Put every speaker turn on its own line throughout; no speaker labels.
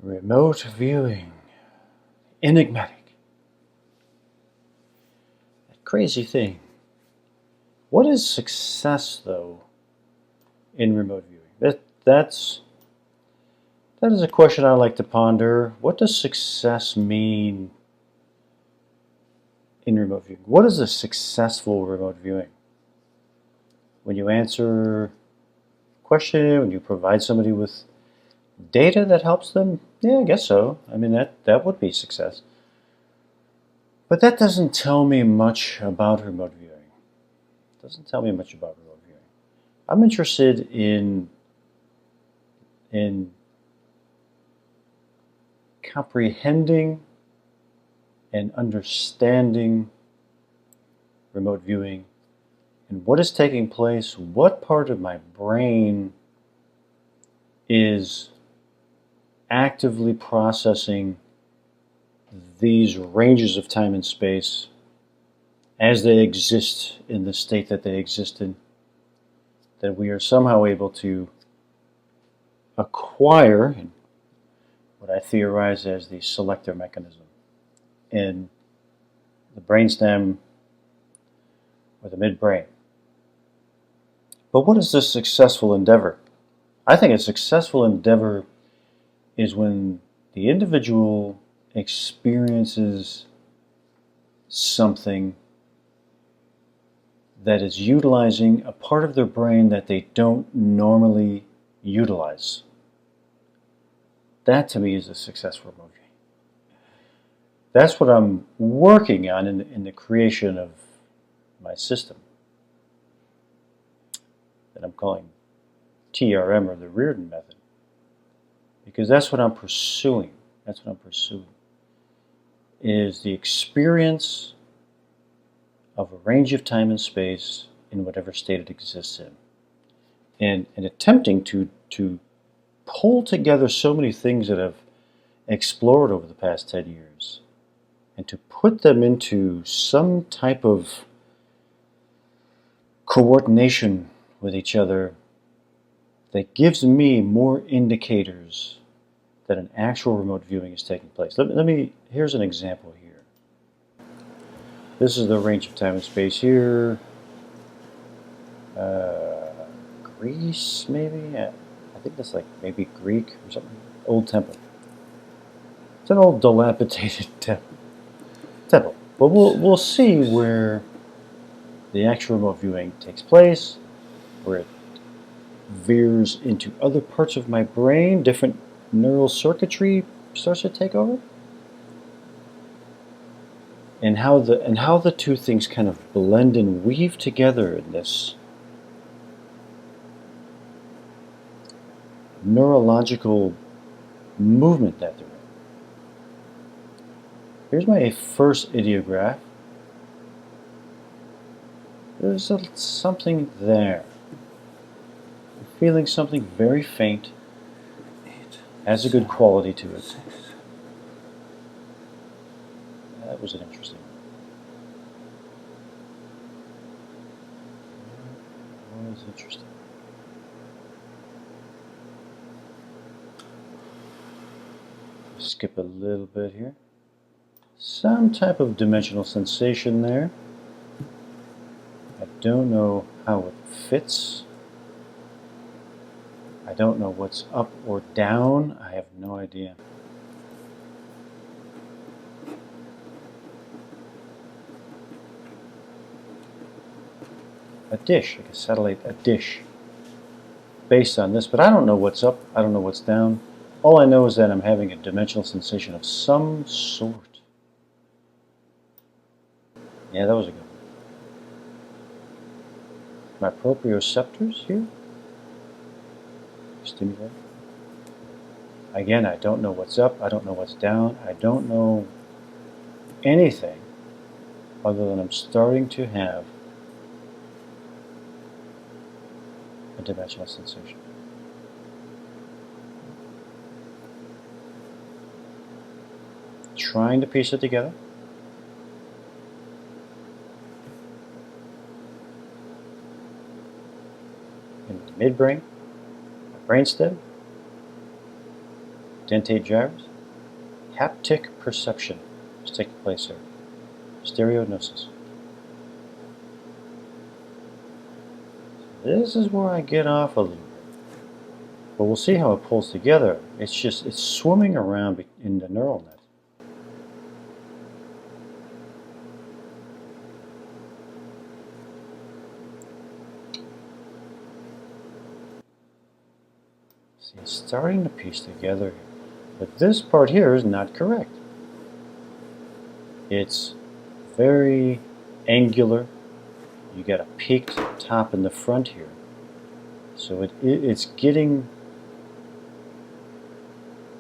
Remote viewing. Enigmatic. That crazy thing. What is success, though, in remote viewing? That is a question I like to ponder. What does success mean in remote viewing? What is a successful remote viewing? When you answer a question, when you provide somebody with data that helps them, yeah, I guess so. I mean, that would be success. But that doesn't tell me much about remote viewing. It doesn't tell me much about remote viewing. I'm interested in comprehending and understanding remote viewing and what is taking place, what part of my brain is actively processing these ranges of time and space as they exist in the state that they exist in, that we are somehow able to acquire what I theorize as the selector mechanism in the brainstem or the midbrain. But what is this successful endeavor? I think a successful endeavor is when the individual experiences something that is utilizing a part of their brain that they don't normally utilize. That to me is a successful remote viewing. That's what I'm working on in the creation of my system that I'm calling TRM, or the Reardon method, because that's what I'm pursuing. That's what I'm pursuing, is the experience of a range of time and space in whatever state it exists in, and attempting to pull together so many things that I've explored over the past 10 years and to put them into some type of coordination with each other that gives me more indicators that an actual remote viewing is taking place. Here's an example here. This is the range of time and space here. Greece, maybe? I think that's like maybe Greek or something. Old temple. It's an old dilapidated temple. But we'll see where the actual remote viewing takes place, where it veers into other parts of my brain, different neural circuitry starts to take over, and how the two things kind of blend and weave together in this neurological movement that they're in. Here's my first ideograph. There's something there. I'm feeling something very faint. Has a good quality to it. That was an interesting one. That was interesting. Skip a little bit here. Some type of dimensional sensation there. I don't know how it fits. I don't know what's up or down. I have no idea. A dish, like a satellite, a dish, based on this, but I don't know what's up, I don't know what's down. All I know is that I'm having a dimensional sensation of some sort. Yeah, that was a good one. My proprioceptors here? Stimulate. Again, I don't know what's up, I don't know what's down, I don't know anything other than I'm starting to have a dimensional sensation. Trying to piece it together. In the midbrain, my brainstem, dentate gyres. Haptic perception is taking place here. Stereognosis. This is where I get off a little bit. But we'll see how it pulls together. It's swimming around in the neural net. See, it's starting to piece together here. But this part here is not correct. It's very angular. You got a peaked top in the front here. So it's getting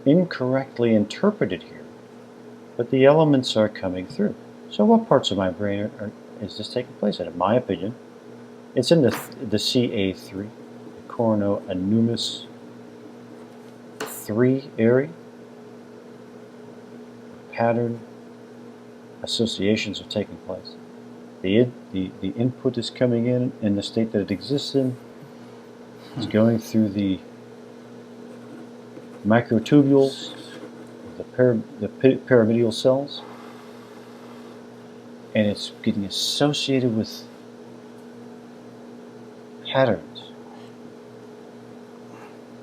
incorrectly interpreted here. But the elements are coming through. So what parts of my brain is this taking place in? In my opinion, it's in the CA3, the coronoanumus 3 area. Pattern associations are taking place. The input is coming in the state that it exists in. It's going through the microtubules, the pyramidal cells, and it's getting associated with patterns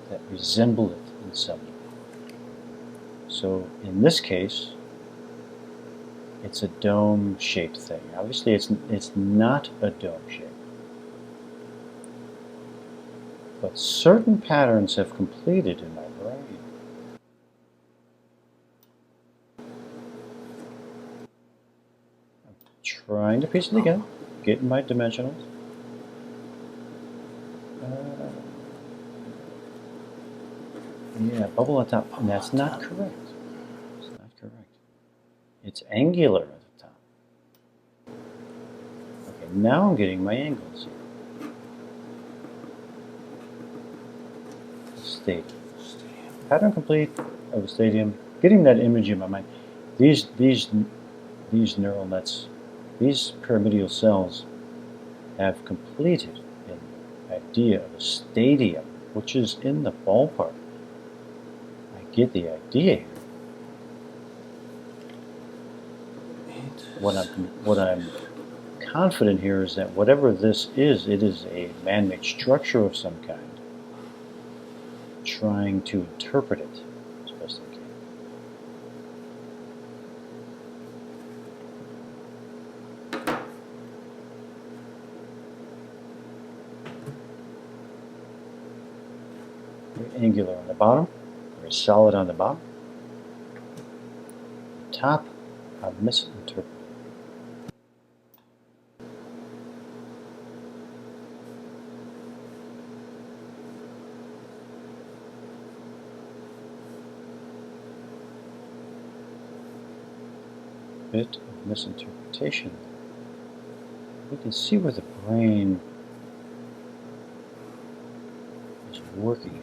that resemble it in some way. So in this case, it's a dome-shaped thing. Obviously, it's not a dome shape. But certain patterns have completed in my brain. I'm trying to piece it together, getting my dimensionals. Yeah, bubble on top. And that's not correct. It's not correct. It's angular at the top. Okay, now I'm getting my angles here. Stadium. Pattern complete of a stadium. Getting that image in my mind. These neural nets, these pyramidal cells, have completed an idea of a stadium, which is in the ballpark. I get the idea here. What I'm confident here is that whatever this is, it is a man-made structure of some kind. Trying to interpret it as best I can. Very angular on the bottom, very solid on the bottom. The top, I'm misinterpreting. Bit of misinterpretation. We can see where the brain is working.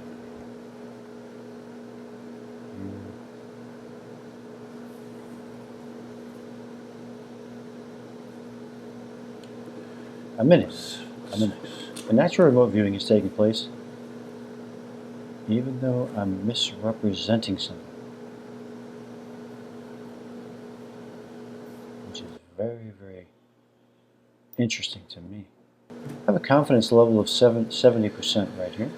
A minute. The natural remote viewing is taking place, even though I'm misrepresenting something. Which is very, very interesting to me. I have a confidence level of 70% right here.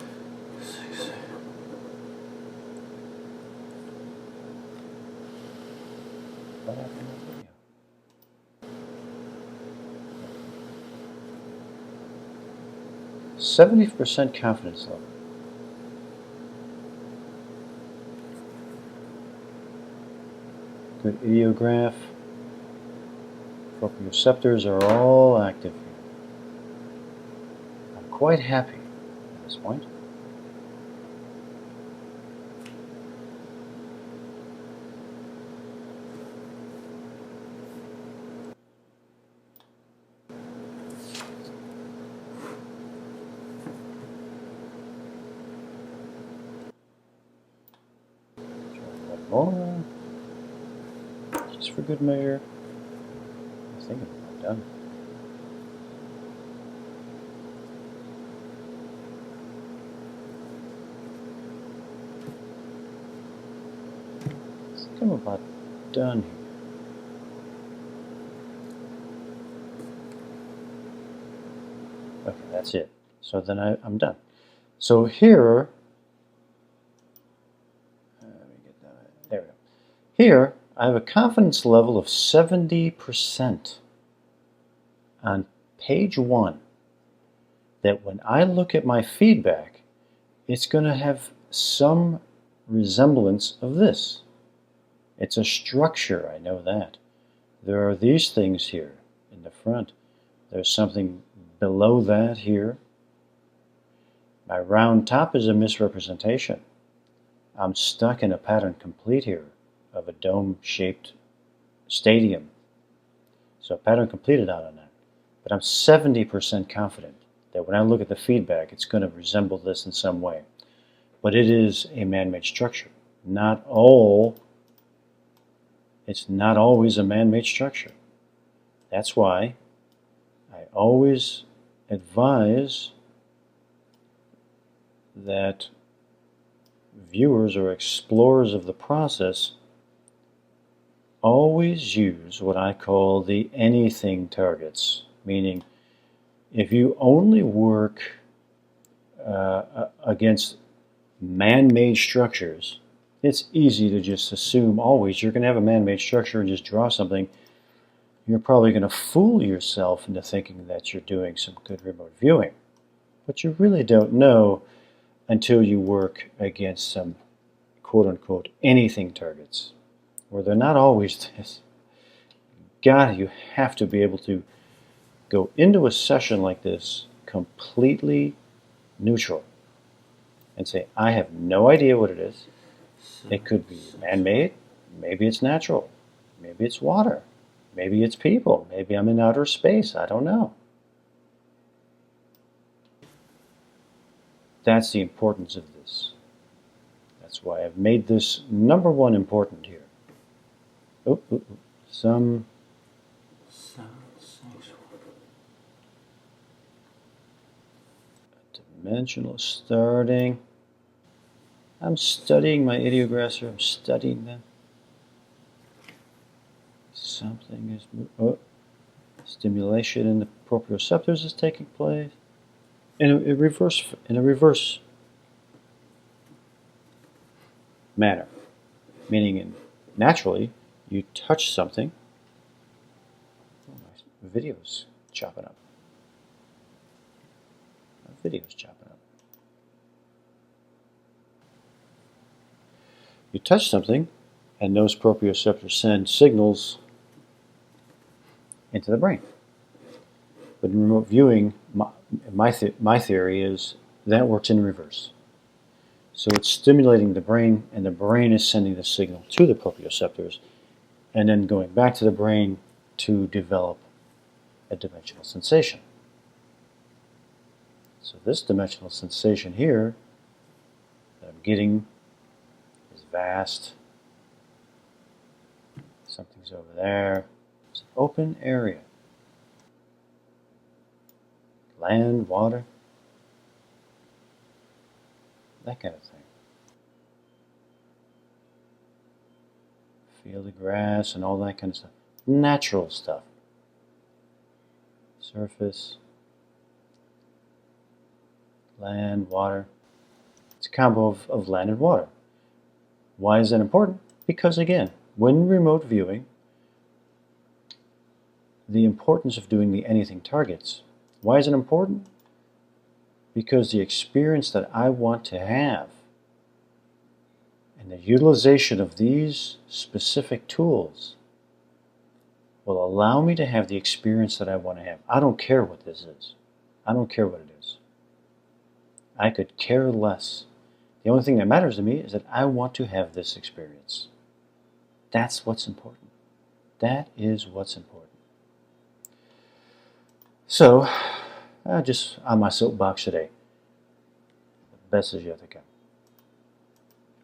What happened in the video? 70% confidence level. Good ideograph. Proprioceptors are all active here. I'm quite happy at this point. More. Just for good measure. I think I'm done. I'm about done here. Okay, that's it. So then I'm done. So here, let me get that. There we go. Here, I have a confidence level of 70% on page 1 that when I look at my feedback, it's going to have some resemblance of this. It's a structure, I know that. There are these things here in the front. There's something below that here. My round top is a misrepresentation. I'm stuck in a pattern complete here of a dome-shaped stadium. So pattern completed out on that. But I'm 70% confident that when I look at the feedback, it's going to resemble this in some way. But it is a man-made structure. It's not always a man-made structure. That's why I always advise that viewers or explorers of the process always use what I call the anything targets, meaning if you only work against man-made structures, it's easy to just assume always you're going to have a man-made structure and just draw something. You're probably going to fool yourself into thinking that you're doing some good remote viewing. But you really don't know until you work against some quote-unquote anything targets, where they're not always this. You have to be able to go into a session like this completely neutral and say, I have no idea what it is. It could be man-made, maybe it's natural, maybe it's water, maybe it's people, maybe I'm in outer space, I don't know. That's the importance of this. That's why I've made this #1 important here. Some dimensional starting. I'm studying my ideographs here. I'm studying them. Something is stimulation in the proprioceptors is taking place in a reverse manner, meaning naturally you touch something. Oh, my video's chopping up. My video's chopping up. You touch something, and those proprioceptors send signals into the brain. But in remote viewing, my theory is that works in reverse. So it's stimulating the brain, and the brain is sending the signal to the proprioceptors, and then going back to the brain to develop a dimensional sensation. So this dimensional sensation here that I'm getting is vast. Something's over there. It's an open area. Land, water, that kind of thing. Feel the grass and all that kind of stuff. Natural stuff. Surface, land, water. It's a combo of land and water. Why is that important? Because again, when remote viewing, the importance of doing the anything targets. Why is it important? Because the experience that I want to have and the utilization of these specific tools will allow me to have the experience that I want to have. I don't care what this is. I don't care what it is. I could care less. The only thing that matters to me is that I want to have this experience. That's what's important. That is what's important. So, just on my soapbox today, the best is yet to come.